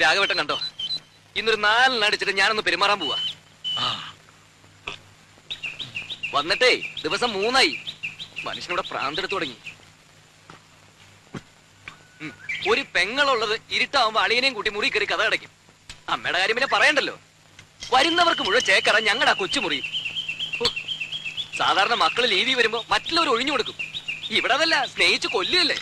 രാഘവട്ടം കണ്ടോ? ഇന്നൊരു 4 അടിച്ചിട്ട് ഞാനൊന്ന് പെരുമാറാൻ പോവാ. വന്നിട്ടേ ദിവസം 3 മനുഷ്യനോട് പ്രാന്തെടുത്തു തുടങ്ങി. ഒരു പെങ്ങളുള്ളത് ഇരുട്ടാവുമ്പോ അളിയനെയും കൂട്ടി മുറി കയറി കഥ അടയ്ക്കും. അമ്മയുടെ കാര്യം പിന്നെ പറയണ്ടല്ലോ. വരുന്നവർക്ക് മുഴുവൻ ചേക്കറ ഞങ്ങളുടെ ആ കൊച്ചുമുറി. സാധാരണ മക്കള് ലീവി വരുമ്പോ മറ്റുള്ളവർ ഒഴിഞ്ഞു കൊടുക്കും. ഇവിടെ അതല്ല, സ്നേഹിച്ച് കൊല്ലുകയല്ലേ.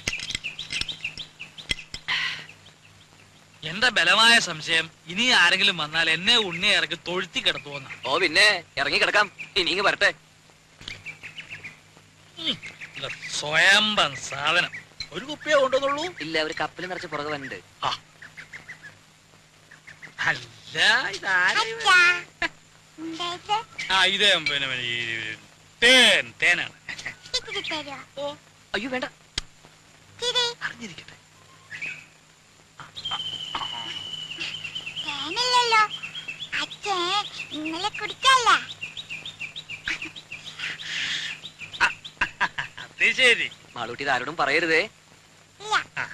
എന്റെ ബലമായ സംശയം ഇനി ആരെങ്കിലും വന്നാൽ എന്നെ ഉണ്ണി ഇറക്കി തൊഴുത്തി കിടത്തുവന്ന. ഓ പിന്നെ ഇറങ്ങി കിടക്കാം. ഇനി ഇങ്ങ് വരട്ടെ. സ്വയംഭം സാധനം. ഒരു കുപ്പിയെ കൊണ്ടുവന്നുള്ളൂ. ഇല്ല, ഒരു കപ്പിൽ നിറച്ച് പുറകെ വന്നിട്ട്. അല്ല ഇതേ തേനാണ്. അയ്യോ വേണ്ട, അറിഞ്ഞിരിക്കട്ടെ. ഇന്നലെ കുടിച്ചല്ല. ശരി മാളൂട്ടി ഇത് ആരോടും പറയരുതേ.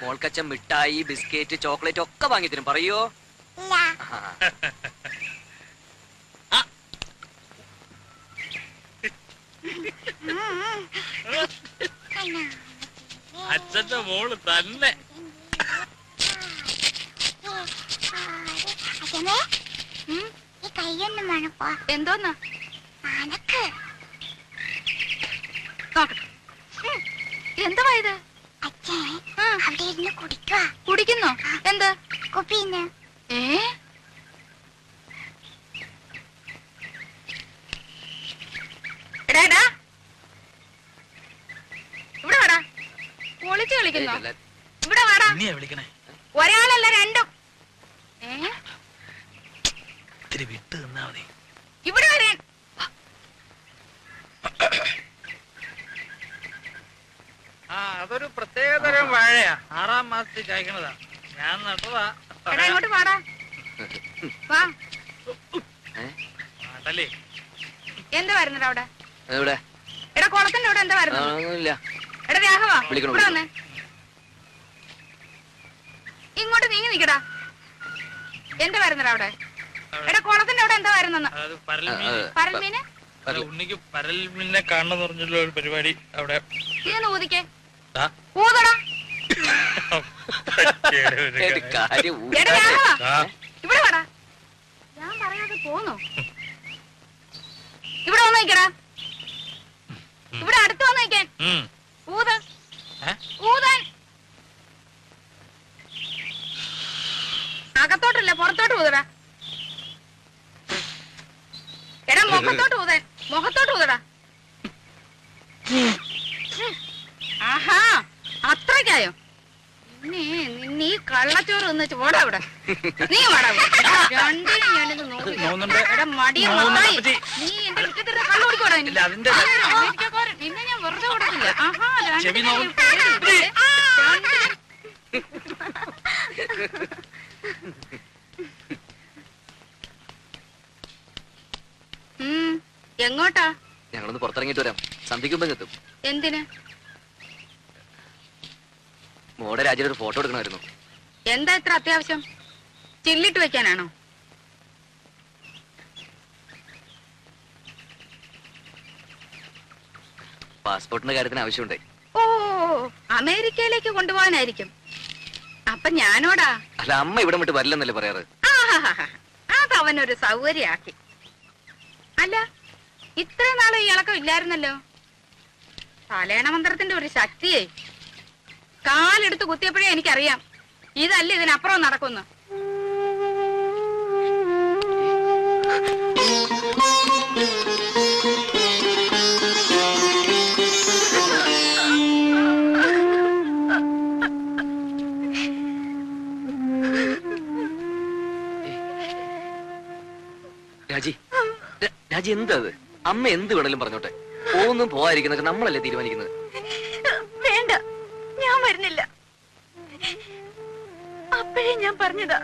മോൾക്കച്ചൻ മിഠായി, ബിസ്ക്കറ്റ്, ചോക്ലേറ്റ് ഒക്കെ വാങ്ങി തരും. പറയോ? അച്ഛന്റെ മോള് തന്നെ. കയ്യൊന്നും വേണപ്പോ. എന്തോന്നാ എന്തുവാ ഇത്? അവിടെ ഇരുന്ന് കുടിക്കുക. കുടിക്കുന്നോ? എന്ത് കുപ്പിന്ന്? ഇവിടെ വാടാ. പൊളിച്ച് കളിക്കുന്നോ? ഇവിടെ വാടാ. വിളിക്കണേ. ഒരാളല്ല രണ്ടും. ഇത്തിരി വിട്ട് നിന്നാ മതി. ഇവിടെ വരാൻ. അതൊരു പ്രത്യേകതരം വാഴയാ. 6ാം മാസത്തിൽ കായ്ക്കണതാ. ഞാൻ നട്ടതാ. ഇങ്ങോട്ട് പാടാ. വാ. നാട്ടല്ലേ എന്താ വരുന്നത് അവിടെ? എവിടെ? എടാ കുളത്തിന്റെ അവിടെ എന്താ വരുന്നത്? എടാ രാഘവാ, ഇവിടെ വന്നേ. ഇങ്ങോട്ട് നീങ്ങി നിക്കടാ. എന്താ വരുന്നത് അവിടെ? എടാ കുളത്തിന്റെ അവിടെ എന്താ വരുന്നെന്ന്? പരൽമീന്. ഉണ്ണിക്ക് പരൽമീനെ കാണണമെന്ന് പറഞ്ഞുള്ള ഒരു പരിപാടി അവിടെ. ഇതൊന്ന് ഊതിക്കേ. ഊതടാ. എടാ രാഘവാ, ഇവിടെ വാടാ. ഞാൻ പറയാതെ പോന്നോ? ഇവിടെ വന്ന് നിക്കടാ. ഇവിടെ അടുത്ത് വന്ന് നിക്കാൻ. ഊത് ഊതാൻ. അകത്തോട്ടല്ല പുറത്തോട്ട് ഊതടാ. എടാ മുഖത്തോട്ട് ഊതാൻ. മുഖത്തോട്ട് ഊതടാ. ആഹാ അത്രയ്ക്കായോ? നീ കള്ളച്ചോറ് ഒന്ന് ചോടാ ഇവിടെ. നീ വാടാ. രണ്ടിനും ഞാനിത് നോക്കി. എടാ മടിയ നീ എന്റെ മുറ്റത്തിരുന്ന് കള്ളു കുടിക്കോടാ. നിന്നെ ഞാൻ വെറുതെ കൊടുക്കില്ല. ആഹാ എങ്ങോട്ടാ? ഞങ്ങളൊന്ന് പുറത്തിറങ്ങിട്ട് വരാം. സന്ധിക്കുമ്പോ എത്തും. എന്തിന്? മോടെ രാജ്യത്ത് ഒരു ഫോട്ടോ എടുക്കണമായിരുന്നു. എന്താ ഇത്ര അത്യാവശ്യം? ചില്ലിട്ട് വെക്കാനാണോ? പാസ്പോർട്ടിന്റെ കാര്യത്തിന് ആവശ്യമുണ്ട്. ഓ അമേരിക്കയിലേക്ക് കൊണ്ടുപോകാനായിരിക്കും. അപ്പൊ ഞാനോടാ? അല്ല, അമ്മ ഇവിടെ വിട്ട് വരില്ലെന്നല്ലേ പറയാറ്? അതവനൊരു സൗകര്യാക്കി. അല്ല ഇത്രയും നാളും ഇളക്കം ഇല്ലായിരുന്നല്ലോ. തലേണ മന്ത്രത്തിന്റെ ഒരു ശക്തിയെ കാലെടുത്ത് കുത്തിയപ്പോഴേ എനിക്കറിയാം ഇതല്ല ഇതിനപ്പുറം നടക്കുന്നു. രാജി എന്താ അത്? അമ്മ എന്ത് വേണേലും പറഞ്ഞോട്ടെ. പോകുന്നും പോവാതിരിക്കുന്നൊക്കെ നമ്മളല്ലേ തീരുമാനിക്കുന്നത്. വേണ്ട, ഞാൻ വരുന്നില്ല. അപ്പോഴേ ഞാൻ പറഞ്ഞതാ.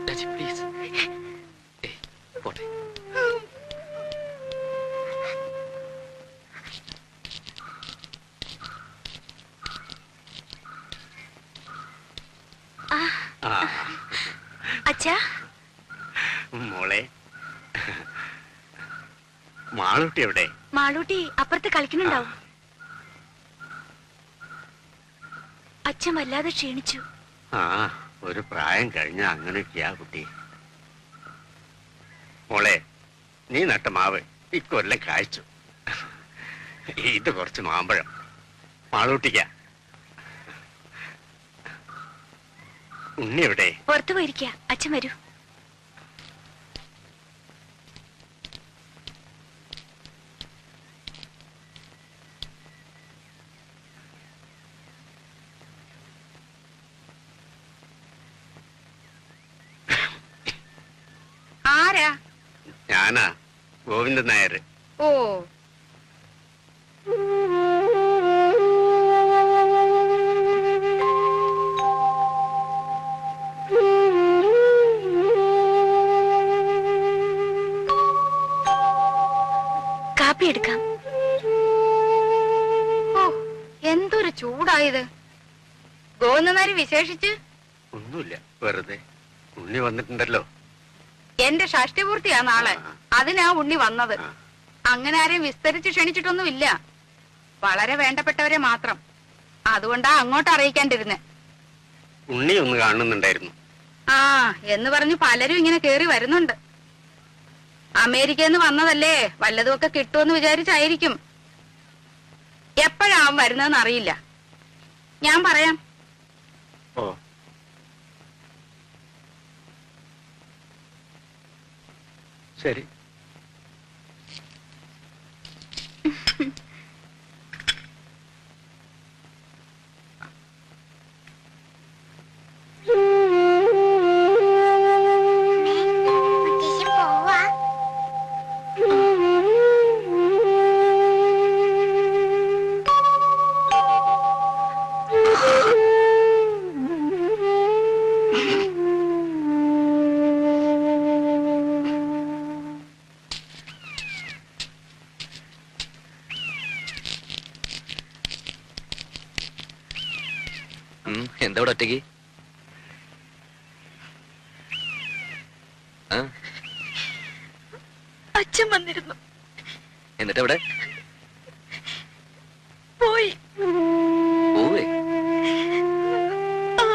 രാജി പ്ലീസ്. അച്ഛാ മോളെ, മാളൂട്ടി എവിടെ? മാളൂട്ടി അപ്പുറത്ത് കളിക്കുന്നുണ്ടാവും. അച്ഛൻ വല്ലാതെ ക്ഷീണിച്ചു. ആ, ഒരു പ്രായം കഴിഞ്ഞ അങ്ങനെയൊക്കെയാ കുട്ടി. മോളെ, നീ നട്ട മാവ് ഇക്കൊല്ലം കായ്ച്ചു. ഇത് കുറച്ച് മാമ്പഴം മാളൂട്ടിക്ക. ഉണ്ണി എവിടെ? പുറത്തു പോയിരിക്ക. അച്ഛൻ വരൂ. ആരാ? ഞാനാ, ഗോവിന്ദൻ നായർ. ഓ, കാപ്പി എടുക്കാം. ഓ, എന്തൊരു ചൂടായത്. ഗോവിന്ദനാരി വിശേഷിച്ച് ഒന്നുമില്ല, വെറുതെ. ഉണ്ണി വന്നിട്ടുണ്ടല്ലോ. എന്റെ ഷഷ്ടിപൂർത്തിയാ നാളെ. അതിനാ ഉണ്ണി വന്നത്. അങ്ങനെ ആരെയും വിസ്തരിച്ച് ക്ഷണിച്ചിട്ടൊന്നുമില്ല. വളരെ വേണ്ടപ്പെട്ടവരെ മാത്രം. അതുകൊണ്ടാ അങ്ങോട്ട് അറിയിക്കാണ്ടിരുന്നെ. ഉണ്ണി ഒന്ന് കാണുന്നുണ്ടായിരുന്നു. ആ, എന്ന് പറഞ്ഞു പലരും ഇങ്ങനെ കേറി വരുന്നുണ്ട്. അമേരിക്കയിൽ നിന്ന് വന്നതല്ലേ, വല്ലതുമൊക്കെ കിട്ടുമെന്ന് വിചാരിച്ചായിരിക്കും. എപ്പോഴാവും വരുന്നതെന്ന് അറിയില്ല. ഞാൻ പറയാം. ഓ, ശരി. എന്താ ഇവിടെ ഒറ്റയ്ക്ക്? അച്ഛൻ വന്നിരുന്നു. എന്നിട്ട് എവിടെ പോയി. പോവേ? ആ